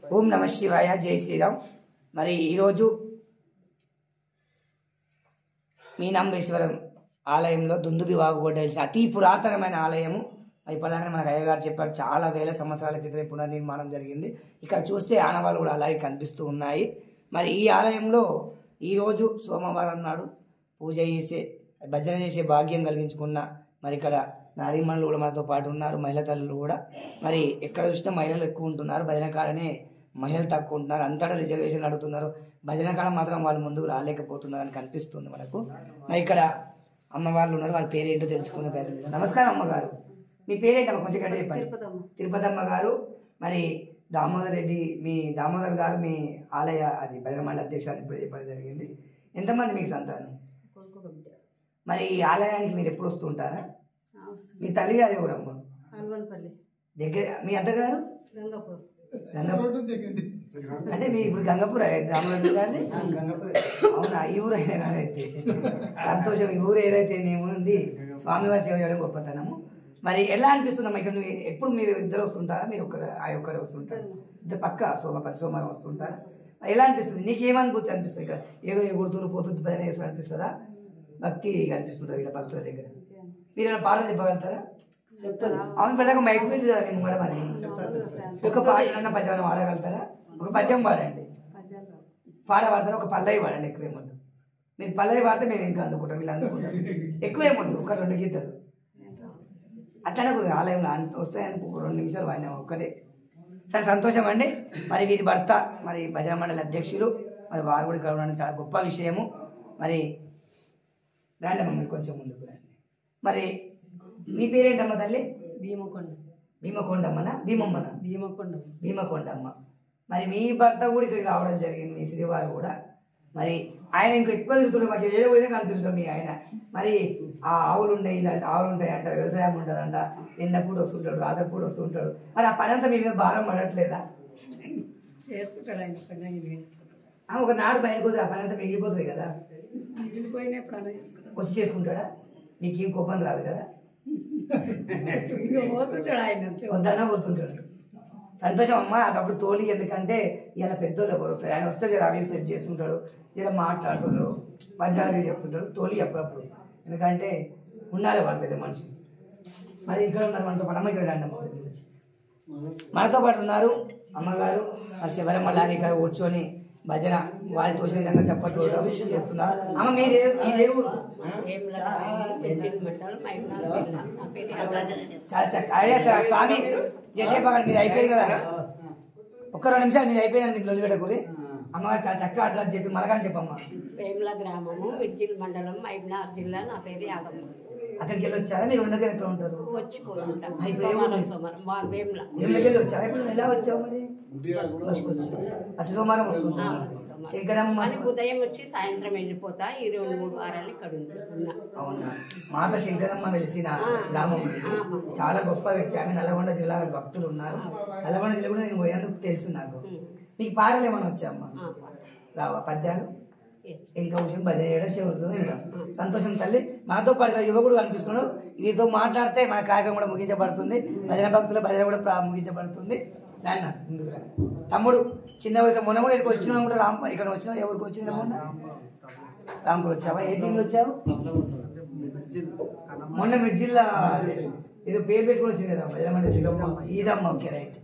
ఓం నమ శివాయ, జై శ్రీరామ్. మరి ఈరోజు మీనాంబేశ్వరం ఆలయంలో దుందుబి వాగుబడ్డ అతి పురాతనమైన ఆలయము. ఇప్పటిదాకా మనకు అయ్యగారు చెప్పారు, చాలా వేల సంవత్సరాల క్రితమే పునర్నిర్మాణం జరిగింది. ఇక్కడ చూస్తే ఆనవాళ్ళు కూడా అలాగే కనిపిస్తూ ఉన్నాయి. మరి ఈ ఆలయంలో ఈరోజు సోమవారం నాడు పూజ చేసే, భజన చేసే భాగ్యం కలిగించుకున్న మరి ఇక్కడ నారీమణులు కూడా మనతో పాటు ఉన్నారు, మహిళా తల్లులు కూడా. మరి ఎక్కడ చూసినా మహిళలు ఎక్కువ ఉంటున్నారు, భజన కాడనే మహిళలు తక్కువ ఉంటున్నారు. అంతటా రిజర్వేషన్ అడుగుతున్నారు, భజన కాడ మాత్రం వాళ్ళు ముందుకు రాలేకపోతున్నారు అని కనిపిస్తుంది మనకు. మరి ఇక్కడ అమ్మవాళ్ళు ఉన్నారు, వాళ్ళ పేరేంటో తెలుసుకునే ప్రయత్నం. నమస్కారం అమ్మగారు, మీ పేరేంటమ్మా కొంచెం గట్టిగా చెప్పండి. తిరుపతమ్మ గారు. మరి దామోదర్ రెడ్డి, మీ దామోదర్ గారు మీ ఆలయ అది భజనమండలి అధ్యక్షులు ఇప్పుడు చెప్పడం జరిగింది. ఎంతమంది మీకు సంతానం? మరి ఈ ఆలయానికి మీరు ఎప్పుడు వస్తుంటారా? మీ తల్లి గారు ఎవరమ్మ? దగ్గర. మీ అత్తగారు? అంటే మీ ఇప్పుడు గంగపూర్ రామరాజు గారిని? అవునా, ఈ ఊరు అయినా కానీ అయితే సంతోషం. ఈ ఊరు ఏదైతే ఏముంది, స్వామివారి సేవ చేయడం గొప్పతనము. మరి ఎలా అనిపిస్తుందమ్మా ఇక్కడ ఎప్పుడు మీరు ఇద్దరు వస్తుంటారా, మీరు ఒక్కడే వస్తుంటారు? ఇద్దరు పక్క ప్రతి సోమవారం వస్తుంటారా? ఎలా అనిపిస్తుంది, నీకు ఏమనుభూతి అనిపిస్తుంది? ఇక్కడ ఏదో ఎగుడుతూరు పోతుంది భజన చేస్తూ అనిపిస్తుందా, భక్తి అనిపిస్తుంటారు ఇలా భక్తుల దగ్గర? మీరు ఏమైనా పాటలు చెప్పగలుగుతారా? అవును, పెద్దగా మైక్ పెట్టి కదా నేను కూడా. మరి ఒక పాట అన్న పద్యం పాడగలుగుతారా? ఒక పద్యం పాడండి. పాడతారా? ఒక పల్లవి పాడండి, ఎక్కువేమొద్దు. మీరు పల్లవి పాడితే మేము ఇంకా అందుకుంటాం, వీళ్ళు అందుకుంటాం. ఎక్కువేమొద్దు, ఒక 2 గీతలు అట్లానే ఆలయంలో వస్తాయని 2 నిమిషాలు వాడినాము ఒక్కటే. సరే, సంతోషం అండి. మరి వీరి భర్త మరి భజన మండలి అధ్యక్షులు, మరి వారు కూడా ఇక్కడ ఉండడం చాలా గొప్ప విషయము. మరి రండమ్మ, మీరు కొంచెం ముందుకు రండి. మరి మీ పేరేంటమ్మ తల్లి? భీమకొండమ్మనా? భీమమ్మనా? భీమకొండమ్మ. మరి మీ భర్త కూడా ఇక్కడికి రావడం జరిగింది, మీ శ్రీవారు కూడా. మరి ఆయన ఇంకా ఎక్కువ తిరుగుతుంటారు, మాకు ఏదో పోయినా కనిపిస్తుంటాం మీ ఆయన. మరి ఆ ఆవులు ఉంటాయంట, వ్యవసాయం ఉంటుందంట, నిన్నప్పుడు వస్తుంటాడు, రాత్రిపూట వస్తుంటాడు. మరి ఆ పని అంతా మీ మీద భారం పడట్లేదా? చేసుకుంటాడు ఆయన పని. ఒకనాడు బయటకు పోతే ఆ పని అంతా మిగిలిపోతుంది కదా, వచ్చి చేసుకుంటాడా? మీకేం కోపం రాదు కదా? పోతుంటాడు ఆయన, వద్దన్నా పోతుంటాడు. సంతోషం అమ్మ. అప్పుడు తోలి, ఎందుకంటే ఇలా పెద్దోళ్ళు ఎవరు వస్తారు, ఆయన వస్తే జర అవి సెట్ చేస్తుంటాడు, జర మాట్లాడుతుంటాడు, పద్యాలు చెప్తుంటాడు. తోలి అప్పుడప్పుడు, ఎందుకంటే ఉండాలి వాళ్ళు పెద్ద మనిషి. మరి ఇక్కడ ఉన్నారు మనతో పాటు. అమ్మ ఇక్కడ రండి అమ్మ, మనతో పాటు ఉన్నారు అమ్మగారు. మరి శివరమ్మ లాగా ఇక్కడ కూర్చొని భజన వారి తోచిన విధంగా చెప్పట్లు చేస్తున్నారు. అమ్మ మీరే ఊరు? చాలా చక్కగా స్వామి చేసేపాడు. మీరు అయిపోయింది కదా, ఒక్క 2 నిమిషాలు మీరు అయిపోయిందని మీకు లొల్లి పెట్టకూరి. అమ్మగారు చాలా చక్కగా అట్లా చెప్పి మరగాని చెప్పమ్మా. వేముల గ్రామము, విడ్జిల్ మండలం, మహబూబ్నగర్ జిల్లా. నా పేరు యాదమ్మ. అక్కడికి వెళ్ళి వచ్చారా? మీరు ఉండగా ఎక్కడ ఉంటారు? వచ్చిపోతుంటాం. వెళ్ళి వచ్చారా? ఇప్పుడు ఎలా వచ్చావు? మరి అతి సోమవారం వస్తుంటా? శంకరమ్మ ఉదయం వచ్చి సాయంత్రం వెళ్ళిపోతా. ఈ 2-3 వారాలు ఇక్కడ ఉన్నా. అవునా? మాత శంకరమ్మ వెలిసిన గ్రామం, చాలా గొప్ప వ్యక్తి. ఆమె నల్గొండ జిల్లా భక్తులు ఉన్నారు. నల్గొండ జిల్లా కూడా నేను పోయేందుకు తెలుసు నాకు. మీకు పాటలు ఏమైనా వచ్చామ్మా? రావా పద్యాలు? ఇంకా విషయం భజన చేయడం, చెవులతో వినడం. సంతోషం తల్లి. మనతో పాటు యువకుడు కనిపిస్తున్నాడు. వీరితో మాట్లాడితే మన కార్యక్రమం కూడా ముగించబడుతుంది. భజన భక్తుల భజన కూడా ముగించబడుతుంది. నాన్న ముందుకు రా. తమ్ముడు చిన్న వయసు మొన్న కూడా ఇక్కడికి వచ్చినా కూడా ఇక్కడ వచ్చినా ఎవరికి వచ్చింది? మొన్న రాంపూర్ వచ్చావా? ఏ టీంలో వచ్చావు? మొన్న మిడ్ జిల్లా ఏదో పేరు పెట్టుకుని వచ్చింది కదా భజన మండలి. ఈదమ్మ. Okay, right.